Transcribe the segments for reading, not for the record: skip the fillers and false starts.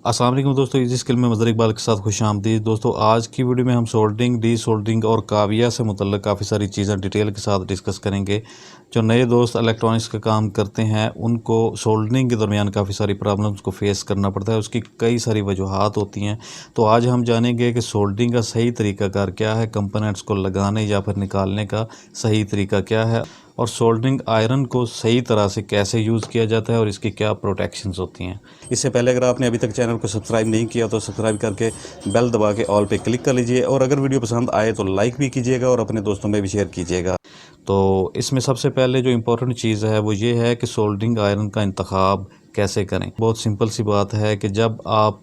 अस्सलाम वालेकुम दोस्तों, इस स्किल में मज़र इकबाल के साथ खुशामदीद। दोस्तों आज की वीडियो में हम सोल्डरिंग, डी सोल्डरिंग और काविया से मुतल्लिक़ काफ़ी सारी चीज़ें डिटेल के साथ डिस्कस करेंगे। जो नए दोस्त इलेक्ट्रॉनिक्स का काम करते हैं उनको सोल्डरिंग के दरमियान काफ़ी सारी प्रॉब्लम्स को फेस करना पड़ता है, उसकी कई सारी वजूहात होती हैं। तो आज हम जानेंगे कि सोल्डरिंग का सही तरीक़ाकार क्या है, कंपोनेंट्स को लगाने या फिर निकालने का सही तरीका क्या है, और सोल्डरिंग आयरन को सही तरह से कैसे यूज़ किया जाता है और इसकी क्या प्रोटेक्शंस होती हैं। इससे पहले अगर आपने अभी तक चैनल को सब्सक्राइब नहीं किया तो सब्सक्राइब करके बेल दबा के ऑल पे क्लिक कर लीजिए, और अगर वीडियो पसंद आए तो लाइक भी कीजिएगा और अपने दोस्तों में भी शेयर कीजिएगा। तो इसमें सबसे पहले जो इम्पोर्टेंट चीज़ है वो ये है कि सोल्डरिंग आयरन का इंतखाब कैसे करें। बहुत सिंपल सी बात है कि जब आप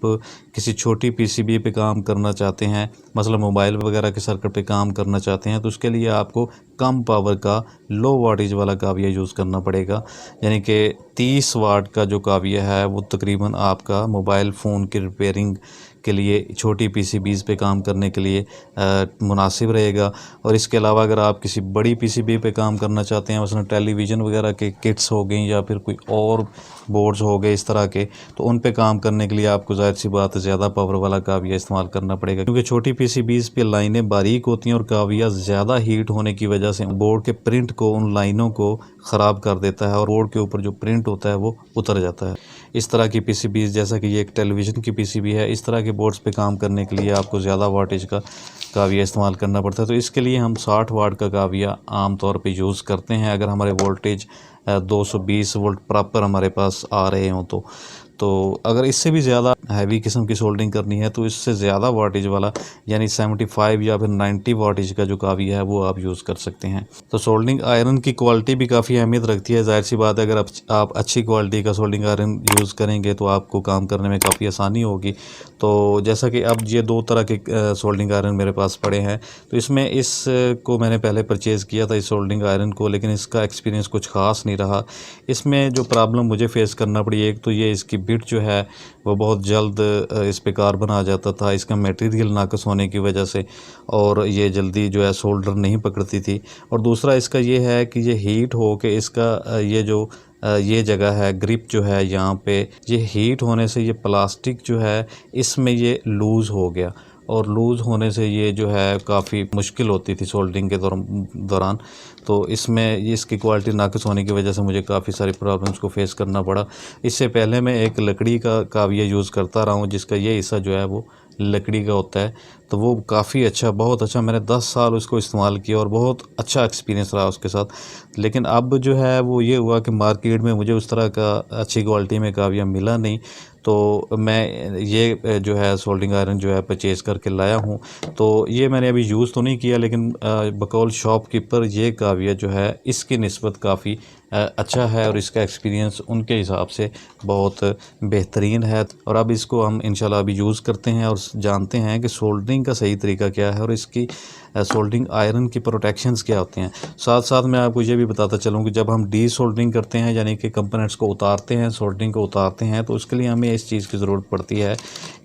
किसी छोटी पीसीबी पे काम करना चाहते हैं, मसलन मोबाइल वगैरह के सर्किट पे काम करना चाहते हैं, तो उसके लिए आपको कम पावर का लो वाटेज वाला काविया यूज़ करना पड़ेगा। यानी कि 30 वाट का जो काविया है वो तकरीबन आपका मोबाइल फ़ोन की रिपेयरिंग के लिए, छोटी पीसीबीज़ पे काम करने के लिए मुनासिब रहेगा। और इसके अलावा अगर आप किसी बड़ी पीसीबी पे काम करना चाहते हैं, मसलन टेलीविज़न वगैरह के किट्स हो गई या फिर कोई और बोर्ड्स हो गए इस तरह के, तो उन पे काम करने के लिए आपको ज़ाहिर सी बात है ज़्यादा पावर वाला काविया इस्तेमाल करना पड़ेगा, क्योंकि छोटी पीसीबीज़ पे लाइनें बारीक होती हैं और काविया ज़्यादा हीट होने की वजह से बोर्ड के प्रिंट को, उन लाइनों को ख़राब कर देता है और बोर्ड के ऊपर जो प्रिंट होता है वो उतर जाता है। इस तरह की पीसीबीज़, जैसा कि ये एक टेलीविज़न की पीसीबी है, इस तरह के बोर्ड्स पे काम करने के लिए आपको ज़्यादा वाटेज का काविया इस्तेमाल करना पड़ता है। तो इसके लिए हम 60 वाट का काविया आम तौर पे यूज़ करते हैं, अगर हमारे वोल्टेज 220 वोल्ट प्रॉपर हमारे पास आ रहे हों तो अगर इससे भी ज़्यादा हैवी किस्म की सोल्डरिंग करनी है तो इससे ज़्यादा वाटेज वाला, यानी 75 या फिर 90 वाटेज का जो काविया है वो आप यूज़ कर सकते हैं। तो सोल्डरिंग आयरन की क्वालिटी भी काफ़ी अहमियत रखती है। ज़ाहिर सी बात है, अगर आप अच्छी क्वालिटी का सोल्डरिंग आयरन यूज़ करेंगे तो आपको काम करने में काफ़ी आसानी होगी। तो जैसा कि अब ये 2 तरह के सोल्डरिंग आयरन मेरे पास पड़े हैं, तो इसमें को मैंने पहले परचेज़ किया था इस सोल्डरिंग आयरन को, लेकिन इसका एक्सपीरियंस कुछ ख़ास नहीं रहा। इसमें जो प्रॉब्लम मुझे फ़ेस करना पड़ी, एक तो ये इसकी बिट जो है वो बहुत जल्द इस पे कार्बन आ जाता था, इसका मटेरियल नाक़स होने की वजह से, और ये जल्दी जो है सोल्डर नहीं पकड़ती थी। और दूसरा इसका ये है कि ये हीट हो के इसका ये जगह है, ग्रिप जो है यहाँ पे, ये हीट होने से ये प्लास्टिक जो है इसमें ये लूज़ हो गया, और लूज़ होने से ये जो है काफ़ी मुश्किल होती थी सोल्डरिंग के दौरान। तो इसमें इसकी क्वालिटी नाक़स होने की वजह से मुझे काफ़ी सारी प्रॉब्लम्स को फेस करना पड़ा। इससे पहले मैं एक लकड़ी का काविया यूज़ करता रहा हूँ, जिसका ये हिस्सा जो है वो लकड़ी का होता है, तो वो काफ़ी अच्छा, बहुत अच्छा, मैंने 10 साल उसको इस्तेमाल किया और बहुत अच्छा एक्सपीरियंस रहा उसके साथ। लेकिन अब जो है वो ये हुआ कि मार्केट में मुझे उस तरह का अच्छी क्वालिटी में काविया मिला नहीं, तो मैं ये जो है सोल्डरिंग आयरन जो है परचेज़ करके लाया हूँ। तो ये मैंने अभी यूज़ तो नहीं किया, लेकिन बकौल शॉपकीपर ये काविया जो है इसकी निस्बत काफ़ी अच्छा है और इसका एक्सपीरियंस उनके हिसाब से बहुत बेहतरीन है। और अब इसको हम इंशाल्लाह अभी यूज़ करते हैं और जानते हैं कि सोल्डरिंग का सही तरीका क्या है और इसकी सोल्डरिंग आयरन की प्रोटेक्शंस क्या होते हैं। साथ साथ मैं आपको ये भी बताता चलूँ कि जब हम डी सोल्डरिंग करते हैं, यानी कि कंपोनेंट्स को उतारते हैं, सोल्डरिंग को उतारते हैं, तो उसके लिए हमें इस चीज़ की ज़रूरत पड़ती है,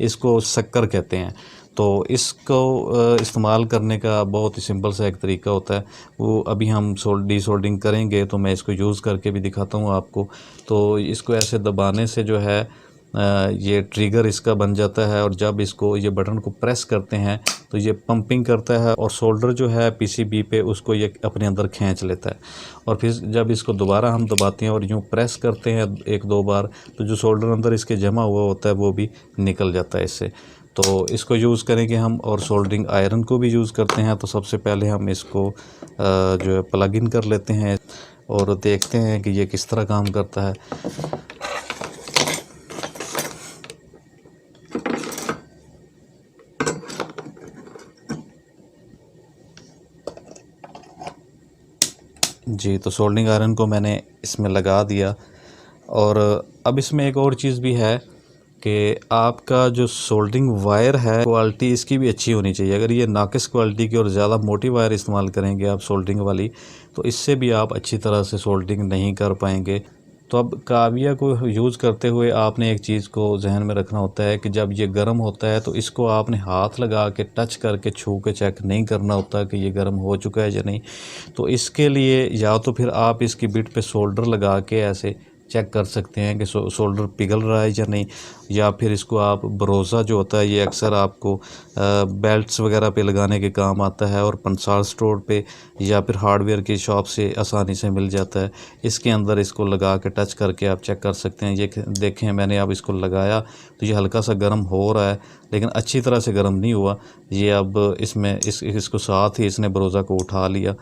इसको शक्कर कहते हैं। तो इसको इस्तेमाल करने का बहुत ही सिंपल सा एक तरीका होता है, वो अभी हम डी सोल्डरिंग करेंगे तो मैं इसको यूज़ करके भी दिखाता हूँ आपको। तो इसको ऐसे दबाने से जो है ये ट्रिगर इसका बन जाता है, और जब इसको ये बटन को प्रेस करते हैं तो ये पंपिंग करता है और सोल्डर जो है पीसीबी पे उसको ये अपने अंदर खींच लेता है। और फिर जब इसको दोबारा हम दबाते हैं और यूँ प्रेस करते हैं 1-2 बार, तो जो सोल्डर अंदर इसके जमा हुआ होता है वो भी निकल जाता है इससे। तो इसको यूज़ करेंगे हम, और सोल्डरिंग आयरन को भी यूज़ करते हैं। तो सबसे पहले हम इसको जो है प्लग इन कर लेते हैं और देखते हैं कि ये किस तरह काम करता है। जी, तो सोल्डरिंग आयरन को मैंने इसमें लगा दिया, और अब इसमें एक और चीज़ भी है कि आपका जो सोल्डरिंग वायर है क्वालिटी इसकी भी अच्छी होनी चाहिए। अगर ये नाक़िस क्वालिटी की और ज़्यादा मोटी वायर इस्तेमाल करेंगे आप सोल्डरिंग वाली, तो इससे भी आप अच्छी तरह से सोल्डरिंग नहीं कर पाएंगे। तो अब काविया को यूज़ करते हुए आपने एक चीज़ को जहन में रखना होता है कि जब ये गर्म होता है तो इसको आपने हाथ लगा के, टच करके, छू के चेक नहीं करना होता कि ये गर्म हो चुका है या नहीं। तो इसके लिए या तो फिर आप इसकी बिट पे सोल्डर लगा के ऐसे चेक कर सकते हैं कि सोल्डर पिघल रहा है या नहीं। या फिर इसको आप भरोसा जो होता है, ये अक्सर आपको बेल्ट्स वगैरह पे लगाने के काम आता है और पंसार स्टोर पे या फिर हार्डवेयर की शॉप से आसानी से मिल जाता है। इसके अंदर इसको लगा के टच करके आप चेक कर सकते हैं। ये देखें, मैंने अब इसको लगाया तो ये हल्का सा गर्म हो रहा है, लेकिन अच्छी तरह से गर्म नहीं हुआ। ये अब इसमें इसको साथ ही इसने भरोसा को उठा लिया।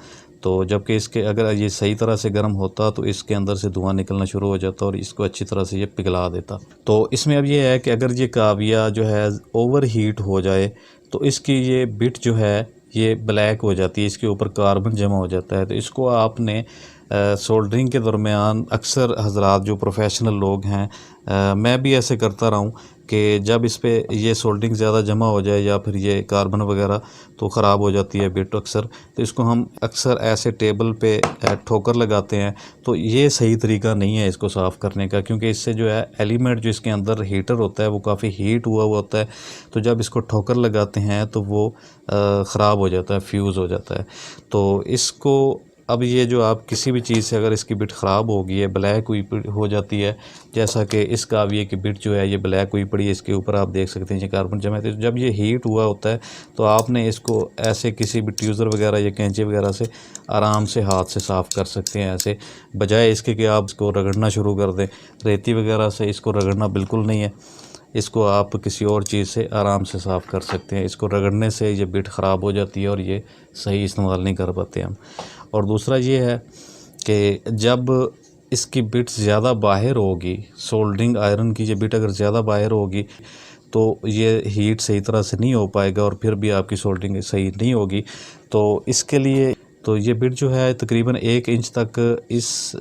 तो जबकि इसके अगर ये सही तरह से गर्म होता तो इसके अंदर से धुआं निकलना शुरू हो जाता और इसको अच्छी तरह से ये पिघला देता। तो इसमें अब ये है कि अगर ये काविया जो है ओवर हीट हो जाए तो इसकी ये बिट जो है ये ब्लैक हो जाती है, इसके ऊपर कार्बन जमा हो जाता है। तो इसको आपने सोल्डरिंग के दरमियान अक्सर हजरात जो प्रोफेशनल लोग हैं, मैं भी ऐसे करता रहा हूँ कि जब इस पे ये सोल्डरिंग ज़्यादा जमा हो जाए या फिर ये कार्बन वगैरह तो ख़राब हो जाती है बिट अक्सर। तो इसको हम अक्सर ऐसे टेबल पे ठोकर लगाते हैं। तो ये सही तरीका नहीं है इसको साफ़ करने का, क्योंकि इससे जो है एलिमेंट जो इसके अंदर हीटर होता है वो काफ़ी हीट हुआ होता है। तो जब इसको ठोकर लगाते हैं तो वो ख़राब हो जाता है, फ्यूज़ हो जाता है। तो इसको अब ये जो आप किसी भी चीज़ से अगर इसकी बिट ख़राब हो गई है, ब्लैक हुई हो जाती है, जैसा कि इस काविये की बिट जो है ये ब्लैक हुई पड़ी है, इसके ऊपर आप देख सकते हैं ये कार्बन जमा है। तो जब ये हीट हुआ होता है तो आपने इसको ऐसे किसी भी ट्यूज़र वगैरह या कैंची वगैरह से आराम से हाथ से साफ़ कर सकते हैं, ऐसे, बजाय इसके कि आप इसको रगड़ना शुरू कर दें। रेती वगैरह से इसको रगड़ना बिल्कुल नहीं है, इसको आप किसी और चीज़ से आराम से साफ़ कर सकते हैं। इसको रगड़ने से ये बिट ख़राब हो जाती है और ये सही इस्तेमाल नहीं कर पाते हम। और दूसरा ये है कि जब इसकी बिट ज़्यादा बाहर होगी, सोल्डरिंग आयरन की ये बिट अगर ज़्यादा बाहर होगी तो ये हीट सही तरह से नहीं हो पाएगा और फिर भी आपकी सोल्डरिंग सही नहीं होगी। तो इसके लिए तो ये बिट जो है तकरीबन 1 इंच तक इस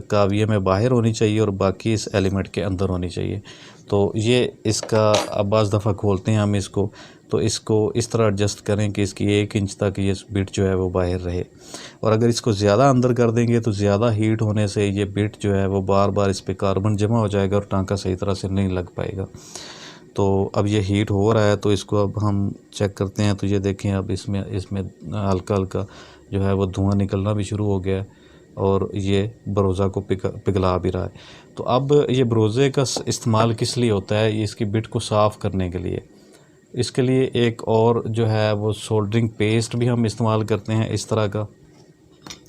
काविये में बाहर होनी चाहिए और बाकी इस एलिमेंट के अंदर होनी चाहिए। तो ये इसका अब बाज़ दफ़ा खोलते हैं हम इसको, तो इसको इस तरह एडजस्ट करें कि इसकी 1 इंच तक ये बिट जो है वो बाहर रहे। और अगर इसको ज़्यादा अंदर कर देंगे तो ज़्यादा हीट होने से ये बिट जो है वो बार बार इस पर कार्बन जमा हो जाएगा और टांका सही तरह से नहीं लग पाएगा। तो अब ये हीट हो रहा है तो इसको अब हम चेक करते हैं। तो ये देखें, अब इसमें हल्का हल्का जो है वो धुआं निकलना भी शुरू हो गया है और ये बरोज़ा को पिघला भी रहा है। तो अब ये बरोज़े का इस्तेमाल किस लिए होता है? इसकी बिट को साफ़ करने के लिए। इसके लिए एक और जो है वो सोल्डरिंग पेस्ट भी हम इस्तेमाल करते हैं, इस तरह का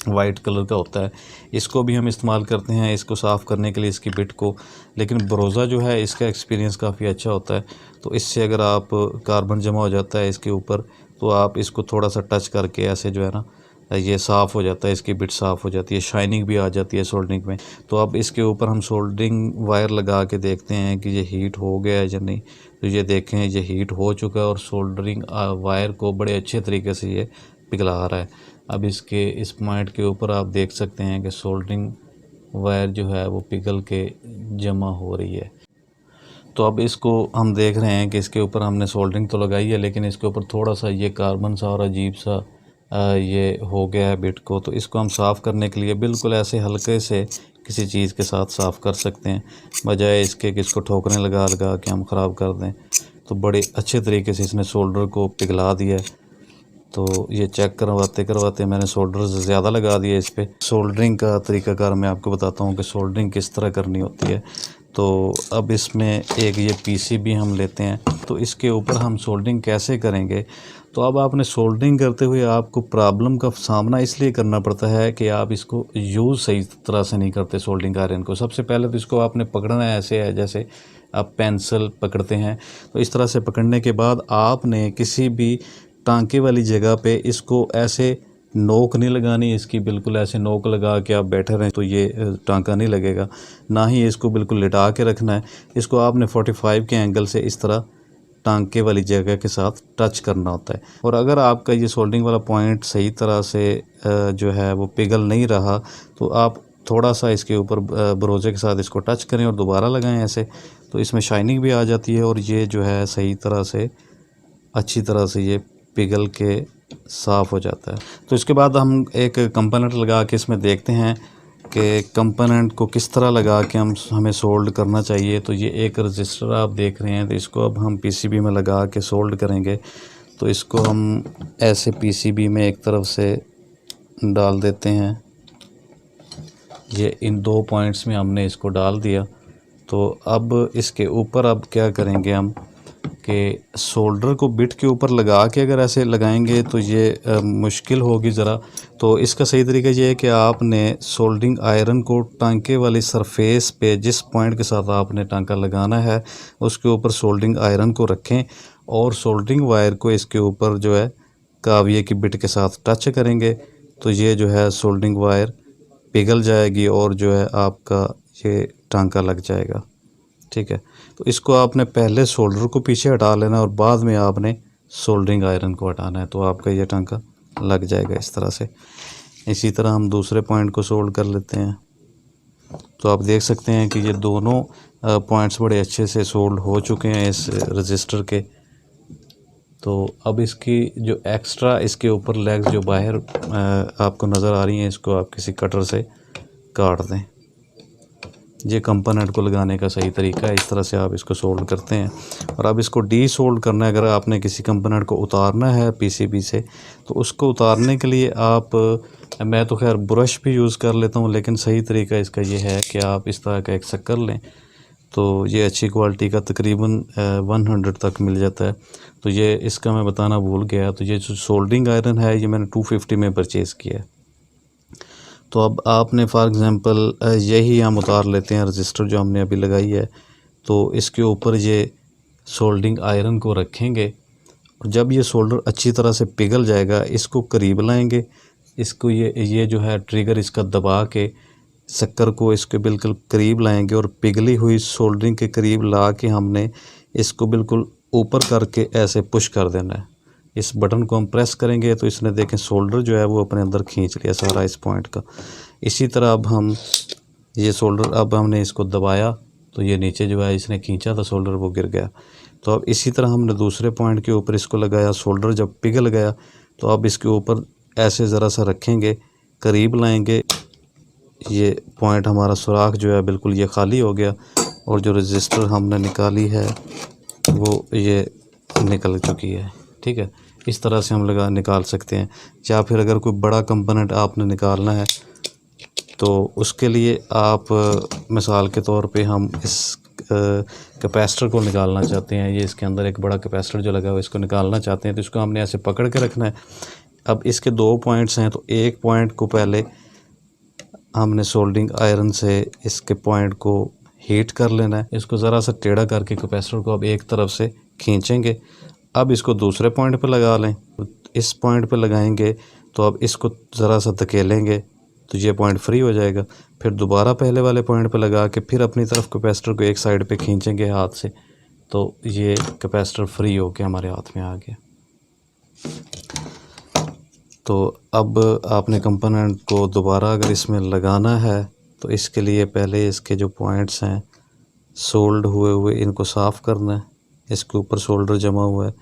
वाइट कलर का होता है, इसको भी हम इस्तेमाल करते हैं इसको साफ़ करने के लिए, इसकी बिट को। लेकिन बरोज़ा जो है इसका एक्सपीरियंस काफ़ी अच्छा होता है। तो इससे अगर आप कार्बन जमा हो जाता है इसके ऊपर तो आप इसको थोड़ा सा टच करके ऐसे जो है ना ये साफ़ हो जाता है, इसकी बिट साफ़ हो जाती है, शाइनिंग भी आ जाती है सोल्डरिंग में। तो अब इसके ऊपर हम सोल्डरिंग वायर लगा के देखते हैं कि ये हीट हो गया है या नहीं। तो ये देखें, ये हीट हो चुका है और सोल्डरिंग वायर को बड़े अच्छे तरीके से ये पिघला रहा है। अब इसके इस पॉइंट के ऊपर आप देख सकते हैं कि सोल्डरिंग वायर जो है वो पिघल के जमा हो रही है। तो अब इसको हम देख रहे हैं कि इसके ऊपर हमने सोल्डरिंग तो लगाई है, लेकिन इसके ऊपर थोड़ा सा ये कार्बन सा और अजीब सा ये हो गया है बिट को। तो इसको हम साफ़ करने के लिए बिल्कुल ऐसे हल्के से किसी चीज़ के साथ साफ़ कर सकते हैं, बजाय इसके कि इसको ठोकरें लगा लगा के हम ख़राब कर दें। तो बड़े अच्छे तरीके से इसने सोल्डर को पिघला दिया है। तो ये चेक करवाते करवाते मैंने सोल्डर ज़्यादा लगा दिया इस पर। सोल्डरिंग का तरीक़ाकार मैं आपको बताता हूँ कि सोल्डरिंग किस तरह करनी होती है। तो अब इसमें एक ये पीसीबी हम लेते हैं, तो इसके ऊपर हम सोल्डरिंग कैसे करेंगे। तो अब आपने सोल्डरिंग करते हुए आपको प्रॉब्लम का सामना इसलिए करना पड़ता है कि आप इसको यूज़ सही तरह से नहीं करते सोल्डरिंग आयरन को। सबसे पहले तो इसको आपने पकड़ना ऐसे है जैसे आप पेंसिल पकड़ते हैं। तो इस तरह से पकड़ने के बाद आपने किसी भी टांके वाली जगह पे इसको ऐसे नोक नहीं लगानी, इसकी बिल्कुल ऐसे नोक लगा के आप बैठे रहें तो ये टांका नहीं लगेगा। ना ही इसको बिल्कुल लिटा के रखना है, इसको आपने 45 के एंगल से इस तरह टांके वाली जगह के साथ टच करना होता है। और अगर आपका ये सोल्डरिंग वाला पॉइंट सही तरह से जो है वो पिघल नहीं रहा तो आप थोड़ा सा इसके ऊपर बरोज़े के साथ इसको टच करें और दोबारा लगाएं ऐसे, तो इसमें शाइनिंग भी आ जाती है और ये जो है सही तरह से अच्छी तरह से ये पिघल के साफ़ हो जाता है। तो इसके बाद हम एक कंपोनेंट लगा के इसमें देखते हैं कि कंपोनेंट को किस तरह लगा के हमें सोल्ड करना चाहिए। तो ये एक रजिस्टर आप देख रहे हैं, तो इसको अब हम पीसीबी में लगा के सोल्ड करेंगे। तो इसको हम ऐसे पीसीबी में एक तरफ से डाल देते हैं ये इन 2 पॉइंट्स में हमने इसको डाल दिया। तो अब इसके ऊपर अब क्या करेंगे हम कि सोल्डर को बिट के ऊपर लगा के अगर ऐसे लगाएंगे तो ये मुश्किल होगी ज़रा। तो इसका सही तरीका ये है कि आपने सोल्डरिंग आयरन को टांके वाली सरफेस पे जिस पॉइंट के साथ आपने टांका लगाना है उसके ऊपर सोल्डरिंग आयरन को रखें और सोल्डरिंग वायर को इसके ऊपर जो है काविये की बिट के साथ टच करेंगे तो ये जो है सोल्डरिंग वायर पिघल जाएगी और जो है आपका ये टांका लग जाएगा। ठीक है, तो इसको आपने पहले सोल्डर को पीछे हटा लेना और बाद में आपने सोल्डरिंग आयरन को हटाना है, तो आपका ये टांका लग जाएगा इस तरह से। इसी तरह हम दूसरे पॉइंट को सोल्ड कर लेते हैं। तो आप देख सकते हैं कि ये दोनों पॉइंट्स बड़े अच्छे से सोल्ड हो चुके हैं इस रजिस्टर के। तो अब इसकी जो एक्स्ट्रा इसके ऊपर लेग्स जो बाहर आपको नज़र आ रही हैं इसको आप किसी कटर से काट दें। ये कंपोनेंट को लगाने का सही तरीका है, इस तरह से आप इसको सोल्ड करते हैं। और अब इसको डी सोल्ड करना है। अगर आपने किसी कंपोनेंट को उतारना है पीसीबी से तो उसको उतारने के लिए मैं तो खैर ब्रश भी यूज़ कर लेता हूँ, लेकिन सही तरीका इसका ये है कि आप इस तरह का एक शक्कर लें। तो ये अच्छी क्वालिटी का तकरीबन 100 तक मिल जाता है। तो ये इसका मैं बताना भूल गया। तो ये जो सोल्डरिंग आयरन है ये मैंने 250 में परचेज़ किया है। तो अब आपने फॉर एग्ज़ाम्पल यही हम उतार लेते हैं रजिस्टर जो हमने अभी लगाई है। तो इसके ऊपर ये सोल्डरिंग आयरन को रखेंगे और जब ये सोल्डर अच्छी तरह से पिघल जाएगा इसको करीब लाएंगे। इसको ये जो है ट्रिगर इसका दबा के शक्कर को इसके बिल्कुल करीब लाएंगे और पिघली हुई सोल्डरिंग के करीब ला के हमने इसको बिल्कुल ऊपर करके ऐसे पुश कर देना है। इस बटन को हम प्रेस करेंगे तो इसने देखें सोल्डर जो है वो अपने अंदर खींच लिया सारा इस पॉइंट का। इसी तरह अब हम ये सोल्डर अब हमने इसको दबाया तो ये नीचे जो है इसने खींचा था सोल्डर वो गिर गया। तो अब इसी तरह हमने दूसरे पॉइंट के ऊपर इसको लगाया, सोल्डर जब पिघल गया तो अब इसके ऊपर ऐसे ज़रा सा रखेंगे, करीब लाएंगे, ये पॉइंट हमारा सुराख जो है बिल्कुल ये खाली हो गया और जो रजिस्टर हमने निकाली है वो ये निकल चुकी है। ठीक है, इस तरह से हम निकाल सकते हैं। या फिर अगर कोई बड़ा कंपोनेंट आपने निकालना है तो उसके लिए आप मिसाल के तौर पे हम इस कैपेसिटर को निकालना चाहते हैं, ये इसके अंदर एक बड़ा कैपेसिटर जो लगा हुआ है इसको निकालना चाहते हैं तो इसको हमने ऐसे पकड़ के रखना है। अब इसके 2 पॉइंट्स हैं तो एक पॉइंट को पहले हमने सोल्डरिंग आयरन से इसके पॉइंट को हीट कर लेना है। इसको ज़रा सा टेढ़ा करके कैपेसिटर को अब एक तरफ से खींचेंगे। अब इसको दूसरे पॉइंट पे लगा लें। इस पॉइंट पे लगाएंगे तो अब इसको ज़रा सा धकेलेंगे तो ये पॉइंट फ्री हो जाएगा। फिर दोबारा पहले वाले पॉइंट पे लगा के फिर अपनी तरफ कैपेसिटर को एक साइड पे खींचेंगे हाथ से तो ये कैपेसिटर फ्री होके हमारे हाथ में आ गया। तो अब आपने कंपोनेंट को दोबारा अगर इसमें लगाना है तो इसके लिए पहले इसके जो पॉइंट्स हैं सोल्ड हुए इनको साफ़ करना है। इसके ऊपर सोल्डर जमा हुआ है,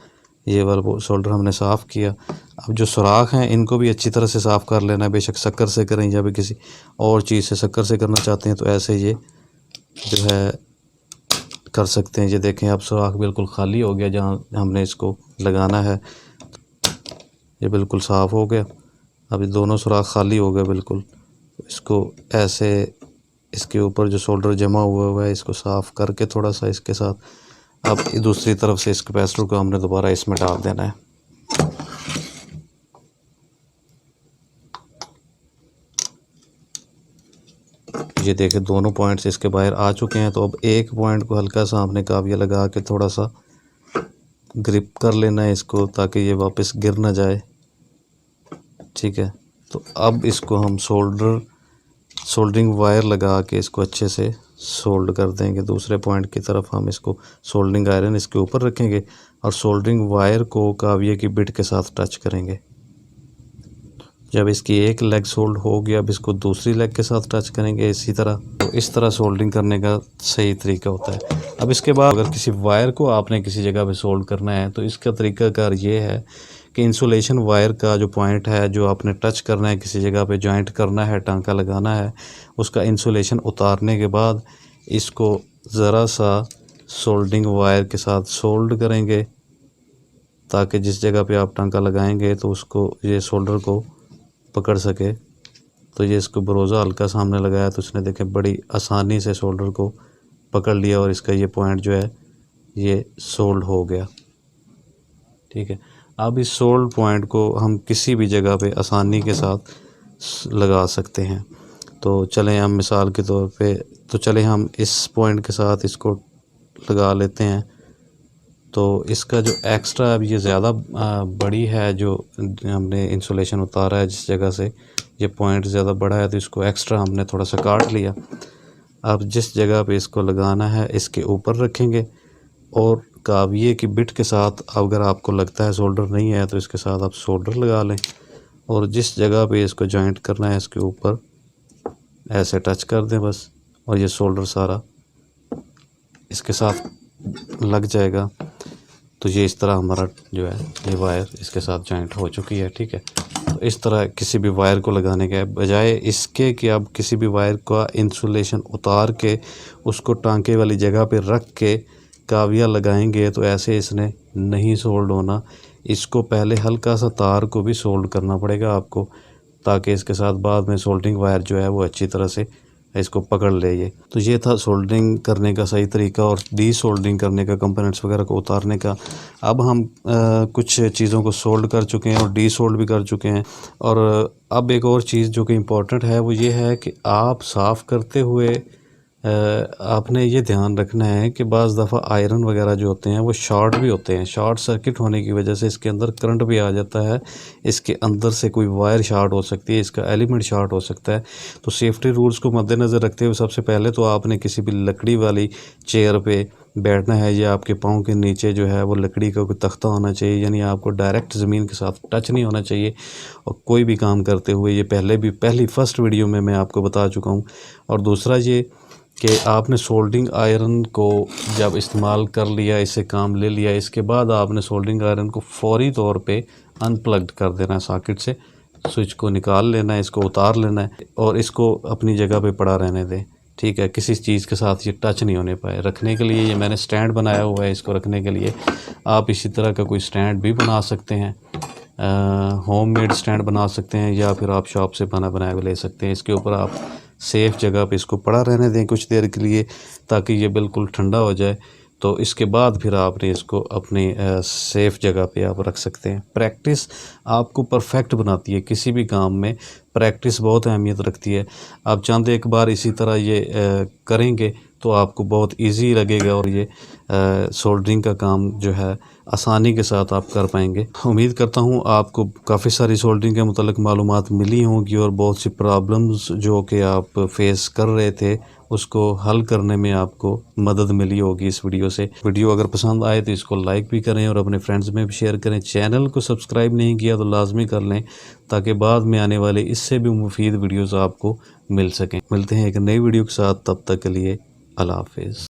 ये वाला सोल्डर हमने साफ़ किया। अब जो सुराख हैं इनको भी अच्छी तरह से साफ़ कर लेना है, बेशक शक्कर से करें या भी किसी और चीज़ से शक्कर से करना चाहते हैं तो ऐसे ये जो है कर सकते हैं। ये देखें अब सुराख बिल्कुल खाली हो गया जहाँ हमने इसको लगाना है, ये बिल्कुल साफ़ हो गया। अब ये दोनों सुराख खाली हो गए बिल्कुल। इसको ऐसे इसके ऊपर जो सोल्डर जमा हुआ है इसको साफ़ करके थोड़ा सा इसके साथ अब दूसरी तरफ से इस कैपेसिटर को हमने दोबारा इसमें डाल देना है। ये देखें दोनों पॉइंट्स इसके बाहर आ चुके हैं। तो अब एक पॉइंट को हल्का सा हमने काविया लगा के थोड़ा सा ग्रिप कर लेना है इसको ताकि ये वापस गिर ना जाए। ठीक है, तो अब इसको हम सोल्डरिंग वायर लगा के इसको अच्छे से सोल्ड कर देंगे। दूसरे पॉइंट की तरफ हम इसको सोल्डरिंग आयरन इसके ऊपर रखेंगे और सोल्डरिंग वायर को काविये की बिट के साथ टच करेंगे। जब इसकी एक लेग सोल्ड हो गया अब इसको दूसरी लेग के साथ टच करेंगे इसी तरह। तो इस तरह सोल्डरिंग करने का सही तरीका होता है। अब इसके बाद अगर किसी वायर को आपने किसी जगह पे सोल्ड करना है तो इसका तरीकाकार ये है कि इंसुलेशन वायर का जो पॉइंट है जो आपने टच करना है किसी जगह पे जॉइंट करना है टांका लगाना है उसका इंसुलेशन उतारने के बाद इसको ज़रा सा सोल्डरिंग वायर के साथ सोल्ड करेंगे ताकि जिस जगह पे आप टांका लगाएंगे तो उसको ये सोल्डर को पकड़ सके तो ये इसको भरोसा हल्का सामने लगाया तो इसने देखे बड़ी आसानी से सोल्डर को पकड़ लिया और इसका ये पॉइंट जो है ये सोल्ड हो गया। ठीक है, अब इस सोल्ड पॉइंट को हम किसी भी जगह पे आसानी के साथ लगा सकते हैं। तो चलें हम मिसाल के तौर पे चलें हम इस पॉइंट के साथ इसको लगा लेते हैं। तो इसका जो एक्स्ट्रा अब ये ज़्यादा बड़ी है, जो हमने इंसुलेशन उतारा है जिस जगह से, ये पॉइंट ज़्यादा बड़ा है तो इसको एक्स्ट्रा हमने थोड़ा सा काट लिया। अब जिस जगह पे इसको लगाना है इसके ऊपर रखेंगे और काविये की बिट के साथ अगर आपको लगता है सोल्डर नहीं है तो इसके साथ आप सोल्डर लगा लें और जिस जगह पे इसको जॉइंट करना है इसके ऊपर ऐसे टच कर दें बस, और ये सोल्डर सारा इसके साथ लग जाएगा। तो ये इस तरह हमारा जो है ये वायर इसके साथ जॉइंट हो चुकी है। ठीक है, तो इस तरह किसी भी वायर को लगाने के बजाय इसके कि आप किसी भी वायर का इंसुलेशन उतार के उसको टांके वाली जगह पे रख के काविया लगाएंगे तो ऐसे इसने नहीं सोल्ड होना। इसको पहले हल्का सा तार को भी सोल्ड करना पड़ेगा आपको, ताकि इसके साथ बाद में सोल्डरिंग वायर जो है वो अच्छी तरह से इसको पकड़ ले। ये तो ये था सोल्डरिंग करने का सही तरीका और डी सोल्डरिंग करने का, कंपोनेंट्स वगैरह को उतारने का। अब हम कुछ चीज़ों को सोल्ड कर चुके हैं और डी सोल्ड भी कर चुके हैं। और अब एक और चीज़ जो कि इम्पोर्टेंट है वो ये है कि आप साफ़ करते हुए आपने ये ध्यान रखना है कि बाज़ दफ़ा आयरन वगैरह जो होते हैं वो शॉर्ट भी होते हैं। शॉर्ट सर्किट होने की वजह से इसके अंदर करंट भी आ जाता है, इसके अंदर से कोई वायर शॉर्ट हो सकती है, इसका एलिमेंट शॉर्ट हो सकता है। तो सेफ्टी रूल्स को मद्देनज़र रखते हुए सबसे पहले तो आपने किसी भी लकड़ी वाली चेयर पे बैठना है या आपके पाँव के नीचे जो है वो लकड़ी का कोई तख्ता होना चाहिए, यानी आपको डायरेक्ट ज़मीन के साथ टच नहीं होना चाहिए। और कोई भी काम करते हुए ये पहली फर्स्ट वीडियो में मैं आपको बता चुका हूँ। और दूसरा ये कि आपने सोल्डरिंग आयरन को जब इस्तेमाल कर लिया, इससे काम ले लिया, इसके बाद आपने सोल्डरिंग आयरन को फौरी तौर पे अनप्लग्ड कर देना है सॉकेट से, स्विच को निकाल लेना है, इसको उतार लेना है और इसको अपनी जगह पे पड़ा रहने दें। ठीक है, किसी चीज़ के साथ ये टच नहीं होने पाए। रखने के लिए ये मैंने स्टैंड बनाया हुआ है, इसको रखने के लिए आप इसी तरह का कोई स्टैंड भी बना सकते हैं, होम मेड स्टैंड बना सकते हैं या फिर आप शॉप से बनाया हुआ ले सकते हैं। इसके ऊपर आप सेफ़ जगह पे इसको पड़ा रहने दें कुछ देर के लिए ताकि ये बिल्कुल ठंडा हो जाए। तो इसके बाद फिर आपने इसको अपनी सेफ़ जगह पे आप रख सकते हैं। प्रैक्टिस आपको परफेक्ट बनाती है, किसी भी काम में प्रैक्टिस बहुत अहमियत रखती है। आप चंद एक बार इसी तरह ये करेंगे तो आपको बहुत इजी लगेगा और ये सोल्डरिंग का काम जो है आसानी के साथ आप कर पाएंगे। उम्मीद करता हूँ आपको काफ़ी सारी सोल्डरिंग के मुतालिक मालूमात मिली होंगी और बहुत सी प्रॉब्लम्स जो कि आप फेस कर रहे थे उसको हल करने में आपको मदद मिली होगी इस वीडियो से। वीडियो अगर पसंद आए तो इसको लाइक भी करें और अपने फ्रेंड्स में भी शेयर करें। चैनल को सब्सक्राइब नहीं किया तो लाजमी कर लें ताकि बाद में आने वाले इससे भी मुफीद वीडियोज़ आपको मिल सकें। मिलते हैं एक नई वीडियो के साथ, तब तक के लिए अल्लाह हाफिज़।